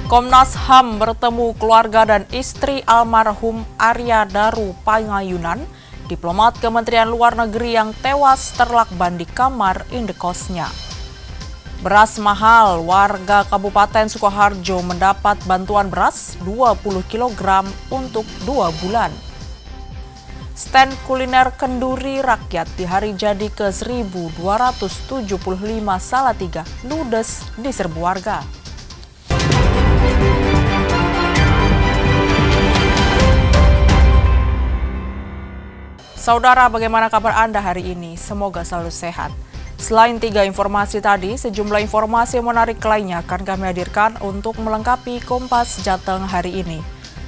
Komnas HAM bertemu keluarga dan istri almarhum Arya Daru Pangayunan, diplomat Kementerian Luar Negeri yang tewas terlakban di kamar indekosnya. Beras mahal, warga Kabupaten Sukoharjo mendapat bantuan beras 20 kg untuk 2 bulan. Stand kuliner kenduri rakyat di hari jadi ke-1275 Salatiga ludes di serbu warga. Saudara, bagaimana kabar Anda hari ini? Semoga selalu sehat. Selain 3 informasi tadi, sejumlah informasi menarik lainnya akan kami hadirkan untuk melengkapi Kompas Jateng hari ini.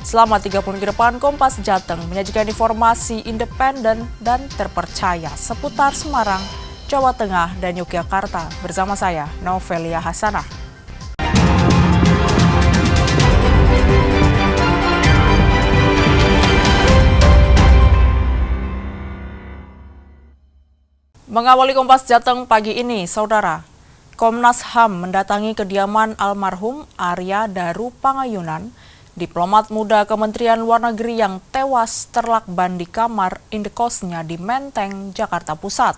Selama 30 menit ke depan, Kompas Jateng menyajikan informasi independen dan terpercaya seputar Semarang, Jawa Tengah, dan Yogyakarta. Bersama saya, Novelia Hasanah. Mengawali Kompas Jateng pagi ini, Saudara, Komnas HAM mendatangi kediaman almarhum Arya Daru Pangayunan, diplomat muda Kementerian Luar Negeri yang tewas terlakban di kamar indekosnya di Menteng, Jakarta Pusat.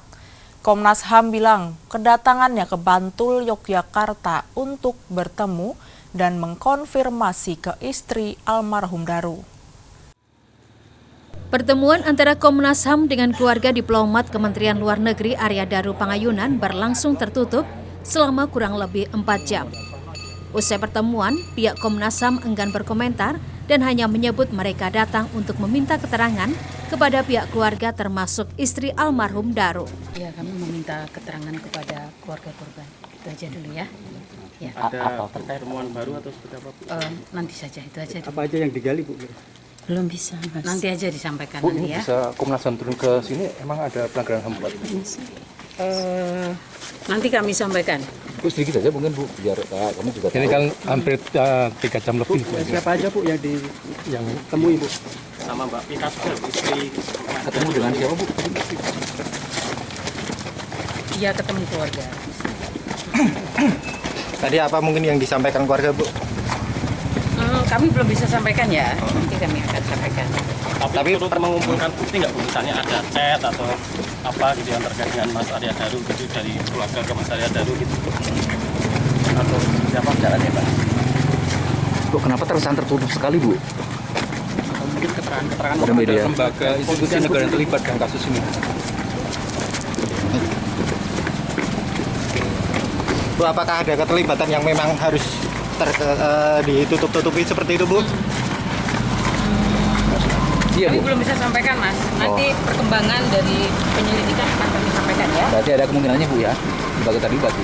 Komnas HAM bilang kedatangannya ke Bantul, Yogyakarta untuk bertemu dan mengkonfirmasi ke istri almarhum Daru. Pertemuan antara Komnas HAM dengan keluarga diplomat Kementerian Luar Negeri Arya Daru Pangayunan berlangsung tertutup selama kurang lebih 4 jam. Usai pertemuan, pihak Komnas HAM enggan berkomentar dan hanya menyebut mereka datang untuk meminta keterangan kepada pihak keluarga termasuk istri almarhum Daru. Ya, kami meminta keterangan kepada keluarga korban. Itu aja dulu ya. Ya. Ada pertemuan baru atau seperti apa, Bu? Nanti saja, itu aja dulu. Apa aja yang digali, Bu? Belum bisa, Mas. Nanti aja disampaikan Bu, nanti ini ya. bisa Komnas HAM turun ke sini, emang ada pelanggaran HAM, Pak? Nanti kami sampaikan. Bu, sedikit aja mungkin, Bu, biar kamu juga tahu. Ini kan hampir 3 jam lebih. Siapa aja, Bu, yang temui, Bu? Sama Mbak Pika, istri. Ketemu dengan siapa, Bu? Iya, ketemu keluarga. Tadi apa mungkin yang disampaikan keluarga, Bu? Kami belum bisa sampaikan ya. Nanti kami akan sampaikan. Tapi turut mengumpulkan bukti nggak, Bu? Misalnya ada chat atau apa gitu yang terkait dengan Mas Arya Daru gitu, dari keluarga ke Mas Arya Daru gitu. Atau siapa caranya, Pak? Bu, kenapa terkesan tertutup sekali, Bu? Atau mungkin keterangan Ada lembaga institusi negara yang terlibat dalam kasus ini. Bu, apakah ada keterlibatan yang memang harus ditutup-tutupi seperti itu, Bu? Iya, Kami Bu. belum bisa sampaikan, Mas. Nanti perkembangan dari penyelidikan akan kami sampaikan ya. Berarti ada kemungkinannya, Bu, ya? Lembaga terlibat, Bu.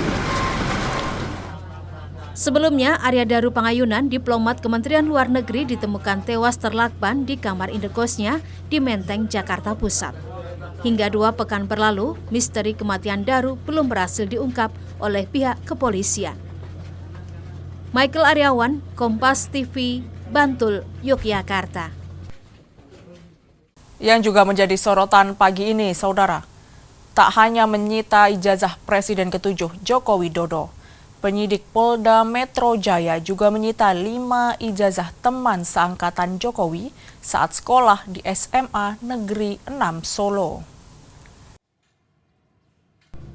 Sebelumnya, Arya Daru Pangayunan, diplomat Kementerian Luar Negeri, ditemukan tewas terlakban di kamar indekosnya di Menteng, Jakarta Pusat. Hingga 2 pekan berlalu, misteri kematian Daru belum berhasil diungkap oleh pihak kepolisian. Michael Aryawan, Kompas TV, Bantul, Yogyakarta. Yang juga menjadi sorotan pagi ini, Saudara, tak hanya menyita ijazah Presiden ke-7 Joko Widodo, penyidik Polda Metro Jaya juga menyita 5 ijazah teman seangkatan Jokowi saat sekolah di SMA Negeri 6 Solo.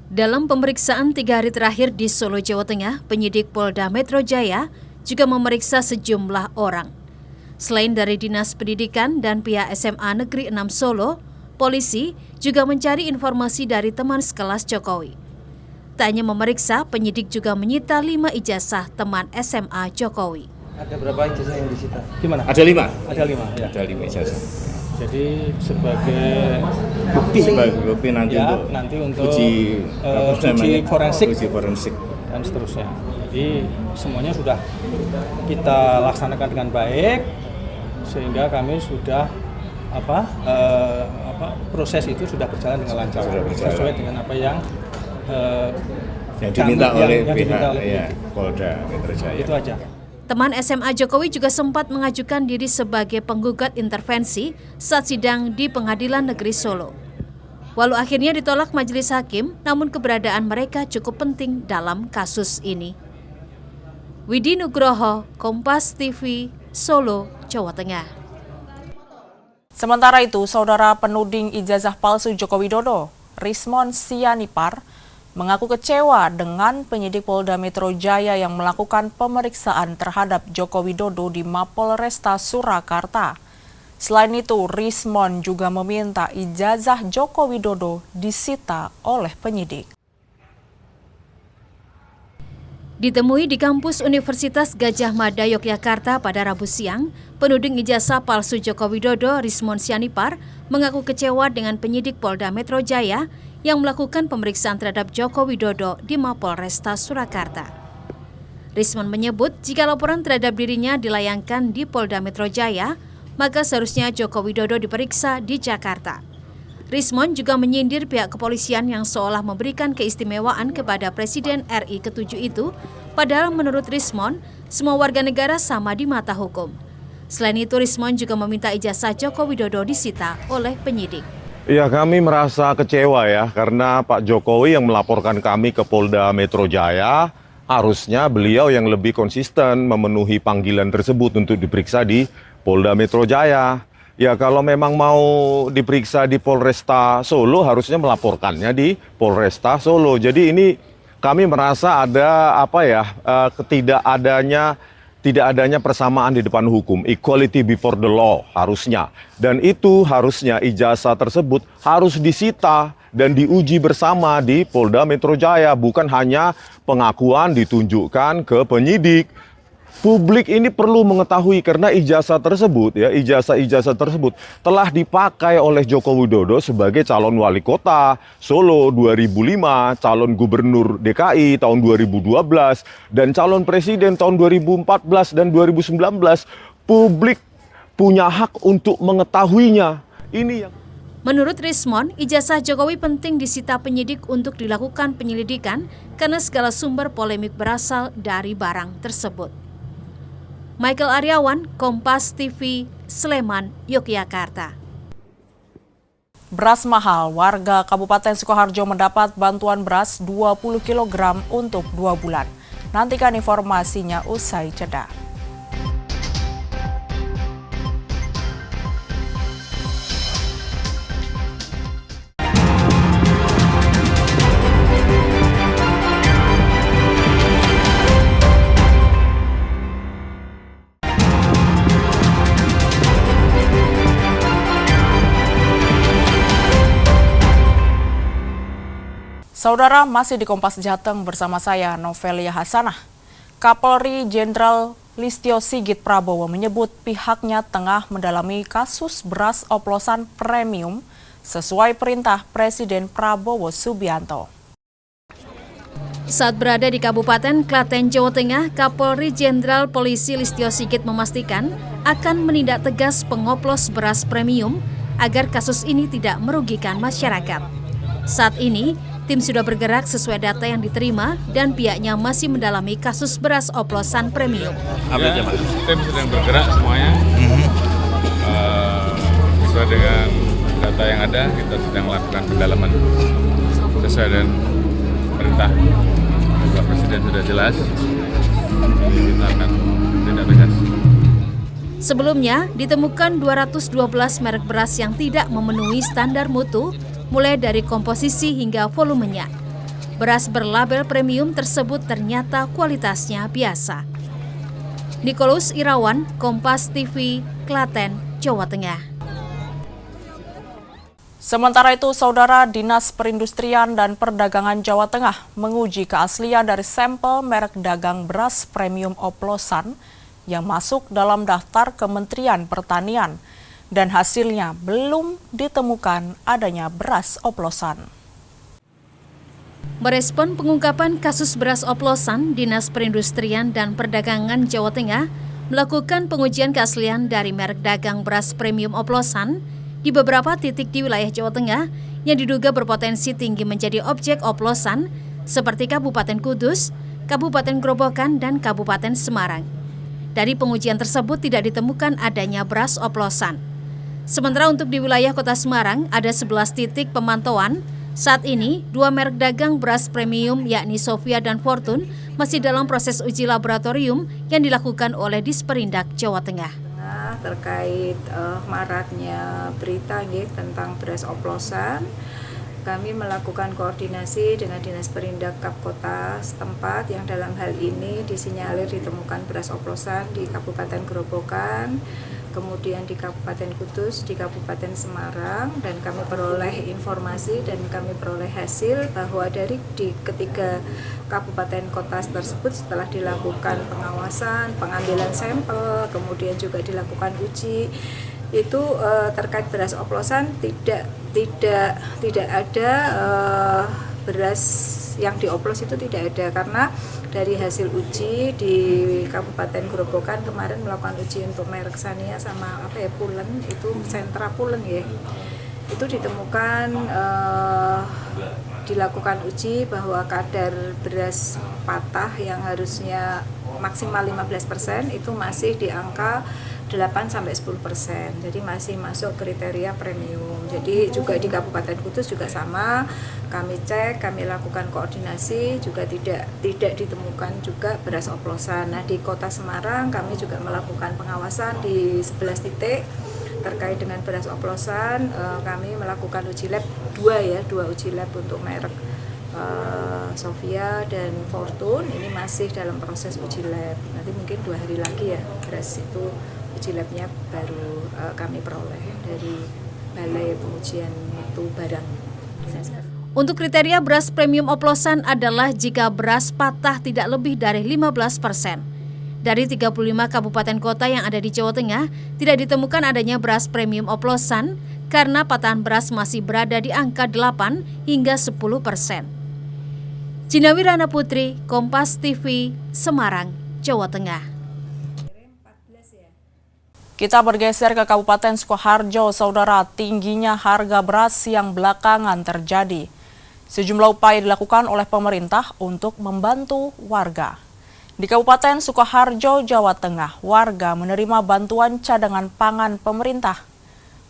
Dalam pemeriksaan 3 hari terakhir di Solo, Jawa Tengah, penyidik Polda Metro Jaya juga memeriksa sejumlah orang. Selain dari Dinas Pendidikan dan pihak SMA Negeri 6 Solo, polisi juga mencari informasi dari teman sekelas Jokowi. Tak hanya memeriksa, penyidik juga menyita 5 ijazah teman SMA Jokowi. Ada berapa ijazah yang disita? Gimana? Ada 5. Ada 5, ya. Ada 5 ijazah. Jadi sebagai Bukti nanti ya, untuk nanti untuk uji forensik uji forensik dan seterusnya. Jadi semuanya sudah kita laksanakan dengan baik sehingga kami sudah proses itu sudah berjalan dengan lancar sesuai dengan apa yang diminta oleh pihak Polda Metro Jaya. Itu aja. Teman SMA Jokowi juga sempat mengajukan diri sebagai penggugat intervensi saat sidang di Pengadilan Negeri Solo. Walau akhirnya ditolak majelis hakim, namun keberadaan mereka cukup penting dalam kasus ini. Widi Nugroho, Kompas TV, Solo, Jawa Tengah. Sementara itu, saudara penuding ijazah palsu Joko Widodo, Rismon Sianipar, mengaku kecewa dengan penyidik Polda Metro Jaya yang melakukan pemeriksaan terhadap Joko Widodo di Mapolresta Surakarta. Selain itu, Rismon juga meminta ijazah Joko Widodo disita oleh penyidik. Ditemui di kampus Universitas Gadjah Mada, Yogyakarta pada Rabu siang, penuding ijazah palsu Joko Widodo, Rismon Sianipar, mengaku kecewa dengan penyidik Polda Metro Jaya yang melakukan pemeriksaan terhadap Joko Widodo di Mapolresta Surakarta. Rismon menyebut jika laporan terhadap dirinya dilayangkan di Polda Metro Jaya, maka seharusnya Joko Widodo diperiksa di Jakarta. Rismon juga menyindir pihak kepolisian yang seolah memberikan keistimewaan kepada Presiden RI ke-7 itu, padahal menurut Rismon, semua warga negara sama di mata hukum. Selain itu, Rismon juga meminta ijazah Joko Widodo disita oleh penyidik. Ya, kami merasa kecewa ya, karena Pak Jokowi yang melaporkan kami ke Polda Metro Jaya, harusnya beliau yang lebih konsisten memenuhi panggilan tersebut untuk diperiksa di Polda Metro Jaya. Ya, kalau memang mau diperiksa di Polresta Solo, harusnya melaporkannya di Polresta Solo. Jadi ini kami merasa ada tidak adanya persamaan di depan hukum, equality before the law harusnya. Dan itu harusnya ijazah tersebut harus disita dan diuji bersama di Polda Metro Jaya, bukan hanya pengakuan ditunjukkan ke penyidik. Publik ini perlu mengetahui karena ijazah tersebut tersebut telah dipakai oleh Joko Widodo sebagai calon wali kota Solo 2005, calon gubernur DKI tahun 2012, dan calon presiden tahun 2014 dan 2019. Publik punya hak untuk mengetahuinya. Ini yang Menurut Rismon, ijazah Jokowi penting disita penyidik untuk dilakukan penyelidikan karena segala sumber polemik berasal dari barang tersebut. Michael Aryawan, Kompas TV, Sleman, Yogyakarta. Beras mahal, warga Kabupaten Sukoharjo mendapat bantuan beras 20 kg untuk 2 bulan. Nantikan informasinya usai jeda. Saudara, masih di Kompas Jateng bersama saya, Novelia Hasanah. Kapolri Jenderal Listio Sigit Prabowo menyebut pihaknya tengah mendalami kasus beras oplosan premium sesuai perintah Presiden Prabowo Subianto. Saat berada di Kabupaten Klaten, Jawa Tengah, Kapolri Jenderal Polisi Listio Sigit memastikan akan menindak tegas pengoplos beras premium agar kasus ini tidak merugikan masyarakat. Saat ini, tim sudah bergerak sesuai data yang diterima dan pihaknya masih mendalami kasus beras oplosan premium. Tim sedang bergerak semuanya. Sesuai dengan data yang ada, kita sedang melakukan pendalaman sesuai dengan perintah Bapak Presiden sudah jelas. Kita akan tindak tegas. Sebelumnya, ditemukan 212 merek beras yang tidak memenuhi standar mutu, mulai dari komposisi hingga volumenya. Beras berlabel premium tersebut ternyata kualitasnya biasa. Nikolus Irawan, Kompas TV, Klaten, Jawa Tengah. Sementara itu, Saudara, Dinas Perindustrian dan Perdagangan Jawa Tengah menguji keaslian dari sampel merek dagang beras premium oplosan yang masuk dalam daftar Kementerian Pertanian. Dan hasilnya belum ditemukan adanya beras oplosan. Merespon pengungkapan kasus beras oplosan, Dinas Perindustrian dan Perdagangan Jawa Tengah melakukan pengujian keaslian dari merek dagang beras premium oplosan di beberapa titik di wilayah Jawa Tengah yang diduga berpotensi tinggi menjadi objek oplosan seperti Kabupaten Kudus, Kabupaten Grobogan, dan Kabupaten Semarang. Dari pengujian tersebut tidak ditemukan adanya beras oplosan. Sementara untuk di wilayah Kota Semarang ada 11 titik pemantauan. Saat ini, 2 merek dagang beras premium yakni Sofia dan Fortune masih dalam proses uji laboratorium yang dilakukan oleh Disperindak Jawa Tengah. Terkait maraknya berita tentang beras oplosan, kami melakukan koordinasi dengan Dinas Perindak Kap Kota setempat yang dalam hal ini disinyalir ditemukan beras oplosan di Kabupaten Grobogan, kemudian di Kabupaten Kudus, di Kabupaten Semarang, dan kami peroleh informasi dan kami peroleh hasil bahwa dari di ketiga kabupaten kota tersebut setelah dilakukan pengawasan, pengambilan sampel, kemudian juga dilakukan uji, itu terkait beras oplosan tidak ada beras yang dioplos itu tidak ada, karena dari hasil uji di Kabupaten Grobogan kemarin melakukan uji untuk merek Sania sama Pulen, itu sentra Pulen itu ditemukan dilakukan uji bahwa kadar beras patah yang harusnya maksimal 15% itu masih di angka 8-10%, jadi masih masuk kriteria premium. Jadi juga di Kabupaten Kudus juga sama, kami cek, kami lakukan koordinasi, juga tidak ditemukan juga beras oplosan. Nah, di Kota Semarang kami juga melakukan pengawasan di 11 titik terkait dengan beras oplosan. Kami melakukan uji lab dua uji lab untuk merek Sofia dan Fortune. Ini masih dalam proses uji lab. Nanti mungkin 2 hari lagi beras itu uji labnya baru kami peroleh dari Balai Pengujian Mutu Barang. Untuk kriteria beras premium oplosan adalah jika beras patah tidak lebih dari 15%. Dari 35 kabupaten kota yang ada di Jawa Tengah, tidak ditemukan adanya beras premium oplosan karena patahan beras masih berada di angka 8 hingga 10%. Cinawi Rana Putri, Kompas TV, Semarang, Jawa Tengah. Kita bergeser ke Kabupaten Sukoharjo, Saudara. Tingginya harga beras yang belakangan terjadi. Sejumlah upaya dilakukan oleh pemerintah untuk membantu warga. Di Kabupaten Sukoharjo, Jawa Tengah, warga menerima bantuan cadangan pangan pemerintah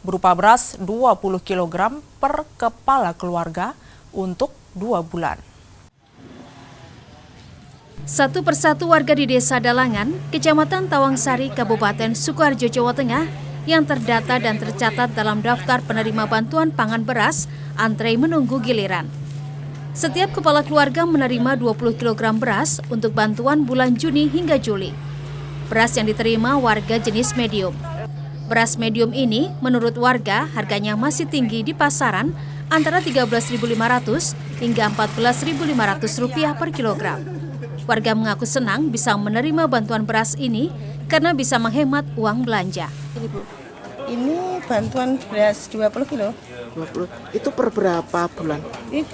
berupa beras 20 kg per kepala keluarga untuk 2 bulan. Satu persatu warga di Desa Dalangan, Kecamatan Tawangsari, Kabupaten Sukoharjo, Jawa Tengah yang terdata dan tercatat dalam daftar penerima bantuan pangan beras antre menunggu giliran. Setiap kepala keluarga menerima 20 kg beras untuk bantuan bulan Juni hingga Juli. Beras yang diterima warga jenis medium. Beras medium ini menurut warga harganya masih tinggi di pasaran antara Rp13.500 hingga Rp14.500 per kilogram. Warga mengaku senang bisa menerima bantuan beras ini karena bisa menghemat uang belanja. Ini bantuan beras 20 kilo. 20. Itu per berapa bulan? Ini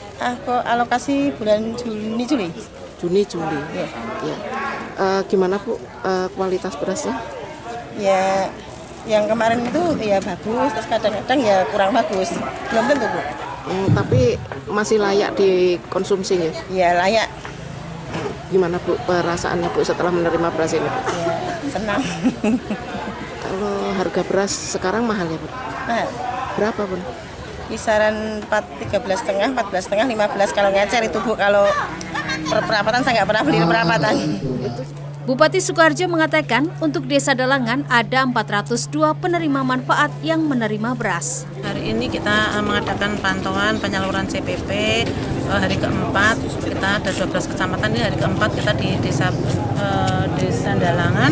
alokasi bulan Juni. Juni. Ya. Ya. Gimana Bu kualitas berasnya? Ya, yang kemarin itu ya bagus, terus kadang-kadang ya kurang bagus. Belum tentu Bu. Tapi masih layak dikonsumsinya? Ya layak. Gimana Bu perasaannya Bu setelah menerima beras ini? Ya, senang. Kalau harga beras sekarang mahal ya Bu? Mahal. Berapa Bu? Kisaran 13,5, 14,5, 15 kalau ngecer itu Bu. Kalau perapatan saya nggak pernah beli perapatan. Bupati Sukoharjo mengatakan untuk Desa Dalangan ada 402 penerima manfaat yang menerima beras. Hari ini kita mengadakan pantauan penyaluran CPP hari keempat. Kita ada 12 kecamatan, ini hari keempat kita di Desa Dalangan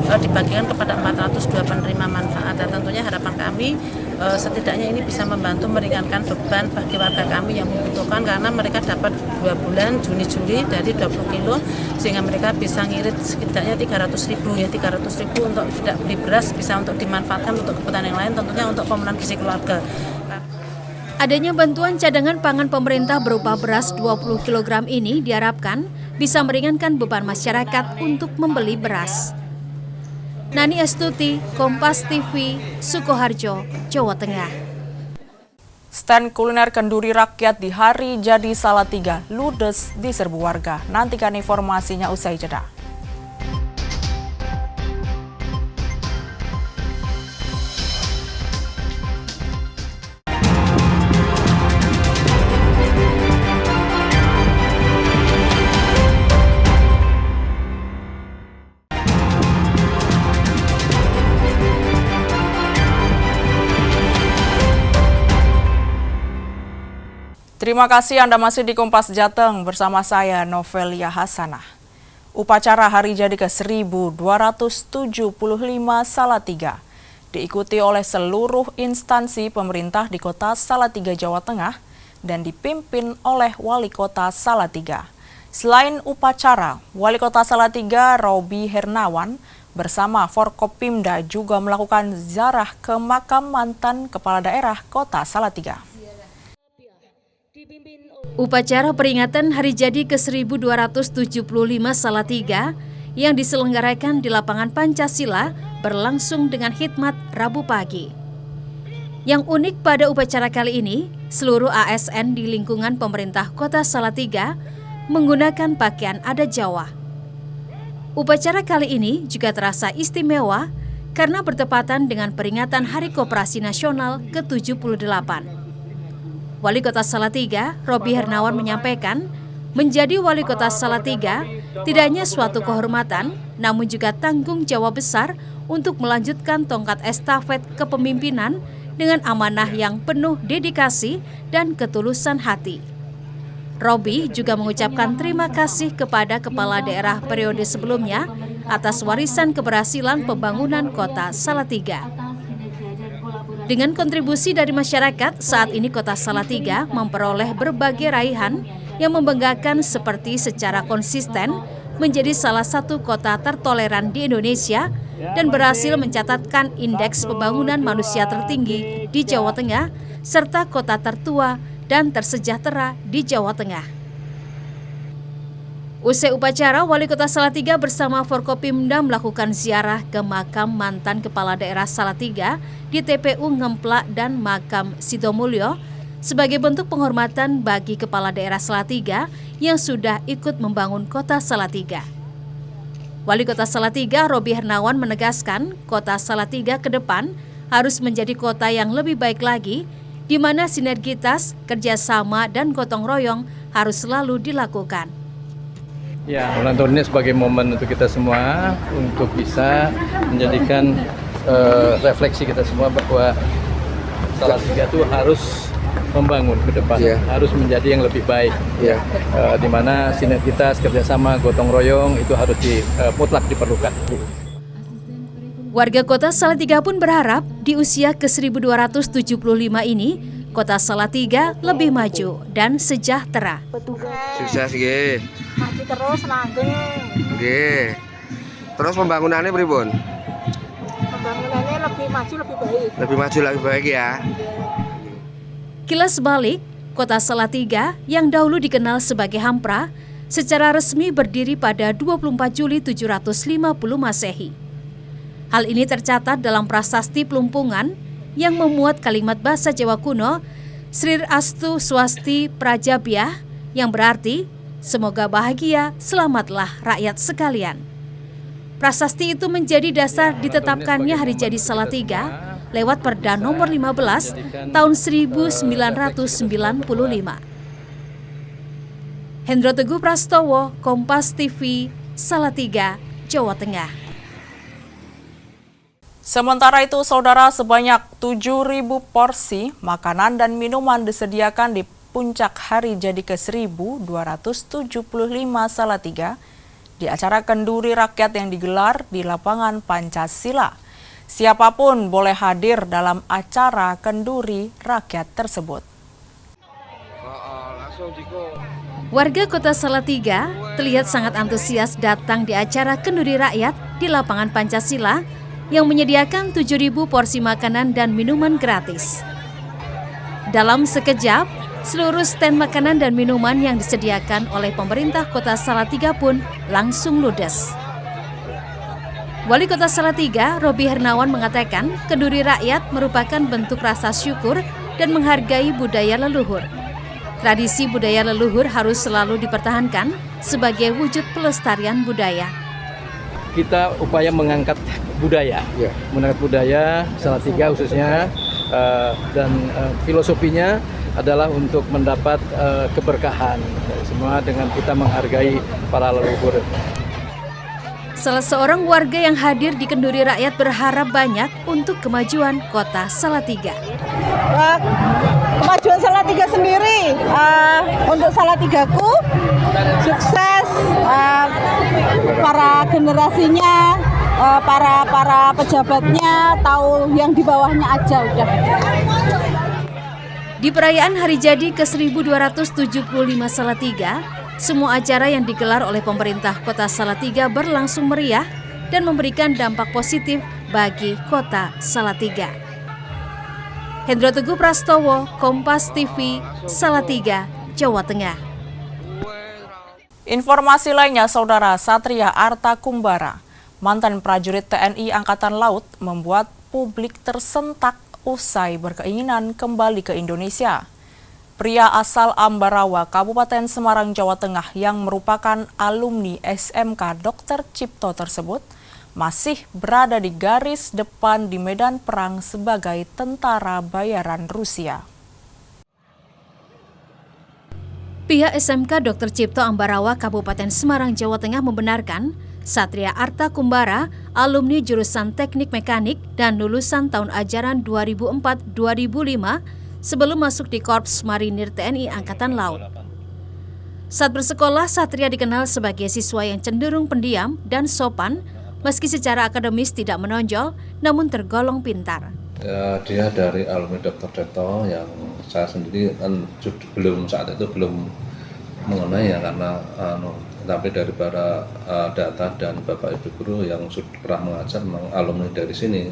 dibagikan kepada 402 penerima manfaat. Dan tentunya harapan kami setidaknya ini bisa membantu meringankan beban bagi warga kami yang membutuhkan, karena mereka dapat 2 bulan Juni-Juli dari 20 kilo sehingga mereka bisa ngirit setidaknya 300.000 ya, 300.000 untuk tidak beli beras, bisa untuk dimanfaatkan untuk kebutuhan yang lain, tentunya untuk pemenuhan gizi keluarga. Adanya bantuan cadangan pangan pemerintah berupa beras 20 kg ini diharapkan bisa meringankan beban masyarakat untuk membeli beras. Nani Astuti, Kompas TV, Sukoharjo, Jawa Tengah. Stand kuliner kenduri rakyat di Hari Jadi Salatiga ludes di serbu warga. Nantikan informasinya usai jeda. Terima kasih Anda masih di Kompas Jateng bersama saya Novelia Hasanah. Upacara hari jadi ke-1275 Salatiga diikuti oleh seluruh instansi pemerintah di Kota Salatiga, Jawa Tengah dan dipimpin oleh Wali Kota Salatiga. Selain upacara, Wali Kota Salatiga Robi Hernawan bersama Forkopimda juga melakukan ziarah ke makam mantan Kepala Daerah Kota Salatiga. Upacara peringatan hari jadi ke-1275 Salatiga yang diselenggarakan di lapangan Pancasila berlangsung dengan khidmat Rabu pagi. Yang unik pada upacara kali ini, seluruh ASN di lingkungan pemerintah Kota Salatiga menggunakan pakaian adat Jawa. Upacara kali ini juga terasa istimewa karena bertepatan dengan peringatan Hari Koperasi Nasional ke-78. Wali Kota Salatiga, Robi Hernawan menyampaikan, menjadi Wali Kota Salatiga tidak hanya suatu kehormatan, namun juga tanggung jawab besar untuk melanjutkan tongkat estafet kepemimpinan dengan amanah yang penuh dedikasi dan ketulusan hati. Robi juga mengucapkan terima kasih kepada kepala daerah periode sebelumnya atas warisan keberhasilan pembangunan Kota Salatiga. Dengan kontribusi dari masyarakat, saat ini Kota Salatiga memperoleh berbagai raihan yang membanggakan seperti secara konsisten menjadi salah satu kota tertoleran di Indonesia dan berhasil mencatatkan indeks pembangunan manusia tertinggi di Jawa Tengah serta kota tertua dan tersejahtera di Jawa Tengah. Usai upacara, Wali Kota Salatiga bersama Forkopimda melakukan ziarah ke makam mantan Kepala Daerah Salatiga di TPU Ngemplak dan makam Sidomulyo sebagai bentuk penghormatan bagi Kepala Daerah Salatiga yang sudah ikut membangun Kota Salatiga. Wali Kota Salatiga, Robi Hernawan menegaskan Kota Salatiga ke depan harus menjadi kota yang lebih baik lagi, di mana sinergitas, kerjasama, dan gotong royong harus selalu dilakukan. Ya, ulang tahun ini sebagai momen untuk kita semua untuk bisa menjadikan refleksi kita semua bahwa Salatiga itu harus membangun ke depan, harus menjadi yang lebih baik, di mana sinergitas, kerjasama, gotong royong itu harus mutlak diperlukan. Warga Kota Salatiga pun berharap di usia ke-1275 ini Kota Salatiga lebih maju dan sejahtera. Sukses nggih. Maju terus langgeng. Nggih. Terus pembangunannya pripun? Pembangunannya lebih maju lebih baik. Lebih maju lebih baik ya. Kilas balik, Kota Salatiga yang dahulu dikenal sebagai Hampra secara resmi berdiri pada 24 Juli 750 Masehi. Hal ini tercatat dalam prasasti Plumpungan yang memuat kalimat bahasa Jawa kuno Srir Astu Swasti Prajabyah yang berarti semoga bahagia, selamatlah rakyat sekalian. Prasasti itu menjadi dasar ditetapkannya hari jadi Salatiga lewat Perda nomor 15 tahun 1995. Hendro Teguh Prastowo, Kompas TV, Salatiga, Jawa Tengah. Sementara itu, saudara, sebanyak 7.000 porsi makanan dan minuman disediakan di puncak hari jadi ke-1275 Salatiga di acara kenduri rakyat yang digelar di lapangan Pancasila. Siapapun boleh hadir dalam acara kenduri rakyat tersebut. Warga Kota Salatiga terlihat sangat antusias datang di acara kenduri rakyat di lapangan Pancasila yang menyediakan 7.000 porsi makanan dan minuman gratis. Dalam sekejap, seluruh stand makanan dan minuman yang disediakan oleh pemerintah Kota Salatiga pun langsung ludes. Wali Kota Salatiga, Robi Hernawan mengatakan kenduri rakyat merupakan bentuk rasa syukur dan menghargai budaya leluhur. Tradisi budaya leluhur harus selalu dipertahankan sebagai wujud pelestarian budaya. Kita upaya mengangkat budaya, mengangkat budaya Salatiga khususnya, dan filosofinya adalah untuk mendapat keberkahan semua dengan kita menghargai para leluhur. Salah seorang warga yang hadir di kenduri rakyat berharap banyak untuk kemajuan Kota Salatiga. kemajuan Salatiga sendiri, untuk Salatigaku sukses, para generasinya, para pejabatnya tahu yang di bawahnya aja udah. Di perayaan hari jadi ke-1275 Salatiga, semua acara yang digelar oleh pemerintah Kota Salatiga berlangsung meriah dan memberikan dampak positif bagi Kota Salatiga. Hendro Teguh Prastowo, Kompas TV, Salatiga, Jawa Tengah. Informasi lainnya, Saudara, Satria Arta Kumbara, mantan prajurit TNI Angkatan Laut, membuat publik tersentak usai berkeinginan kembali ke Indonesia. Pria asal Ambarawa, Kabupaten Semarang, Jawa Tengah yang merupakan alumni SMK Dr. Cipto tersebut masih berada di garis depan di medan perang sebagai tentara bayaran Rusia. Pihak SMK Dr. Cipto Ambarawa, Kabupaten Semarang, Jawa Tengah membenarkan Satria Arta Kumbara, alumni jurusan Teknik Mekanik dan lulusan tahun ajaran 2004-2005 sebelum masuk di Korps Marinir TNI Angkatan Laut. Saat bersekolah, Satria dikenal sebagai siswa yang cenderung pendiam dan sopan, meski secara akademis tidak menonjol, namun tergolong pintar. Ya, dia dari alumni Dr. Cipto yang saya sendiri kan saat itu belum mengenai ya, karena tapi dari para data dan Bapak Ibu guru yang sudah pernah mengajar memang alumni dari sini,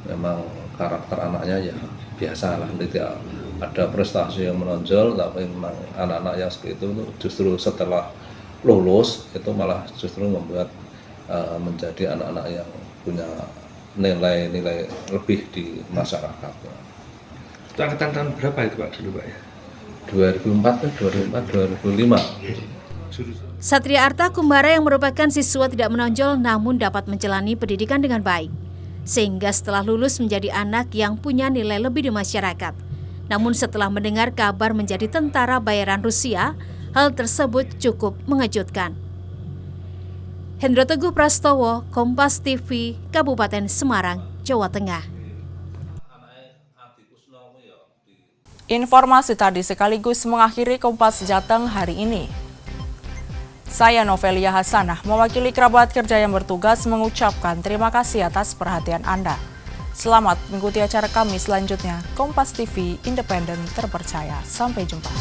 memang karakter anaknya ya biasa lah, tidak ada prestasi yang menonjol, tapi memang anak-anak yang seperti itu justru setelah lulus itu malah justru membuat menjadi anak-anak yang punya nilai-nilai lebih di masyarakat. Angkatan tahun berapa itu Pak dulu Pak ya? 2004-2005. Satria Arta Kumbara yang merupakan siswa tidak menonjol namun dapat menjalani pendidikan dengan baik, sehingga setelah lulus menjadi anak yang punya nilai lebih di masyarakat. Namun setelah mendengar kabar menjadi tentara bayaran Rusia, hal tersebut cukup mengejutkan. Hendro Teguh Prastowo, Kompas TV, Kabupaten Semarang, Jawa Tengah. Informasi tadi sekaligus mengakhiri Kompas Jateng hari ini. Saya Novelia Hasanah, mewakili kerabat kerja yang bertugas mengucapkan terima kasih atas perhatian Anda. Selamat mengikuti acara kami selanjutnya. Kompas TV, independen, terpercaya. Sampai jumpa.